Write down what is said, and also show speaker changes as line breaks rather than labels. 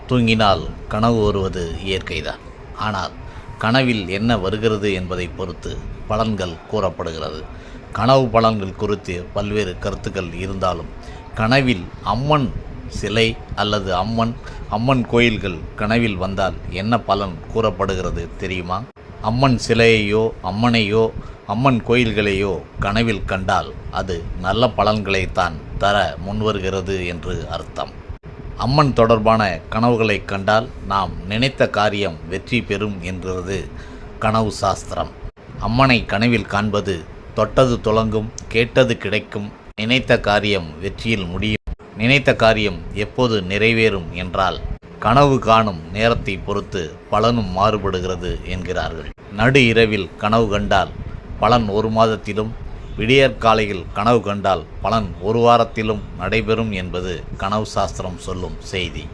தூங்கினால் கனவு வருவது இயற்கைதான். ஆனால் கனவில் என்ன வருகிறது என்பதை பொறுத்து பலன்கள் கூறப்படுகிறது. கனவு பலன்கள் குறித்து பல்வேறு கருத்துக்கள் இருந்தாலும் கனவில் அம்மன் சிலை அல்லது அம்மன் கோயில்கள் கனவில் வந்தால் என்ன பலன் கூறப்படுகிறது தெரியுமா? அம்மன் சிலையையோ அம்மன் கோயில்களையோ கனவில் கண்டால் அது நல்ல பலன்களைத்தான் தர முன்வருகிறது என்று அர்த்தம். அம்மன் தொடர்பான கனவுகளை கண்டால் நாம் நினைத்த காரியம் வெற்றி பெறும் என்கிறது கனவு சாஸ்திரம். அம்மனை கனவில் காண்பது தொட்டது துலங்கும், கேட்டது கிடைக்கும், நினைத்த காரியம் வெற்றியில் முடியும். நினைத்த காரியம் எப்போது நிறைவேறும் என்றால் கனவு காணும் நேரத்தை பொறுத்து பலனும் மாறுபடுகிறது என்கிறார்கள். நடு இரவில் கனவு கண்டால் பலன் 1 மாதத்திலும், விடியற்காலையில் கனவு கண்டால் பலன் 1 வாரத்திலும் நடைபெறும் என்பது கனவு சாஸ்திரம் சொல்லும் செய்தி.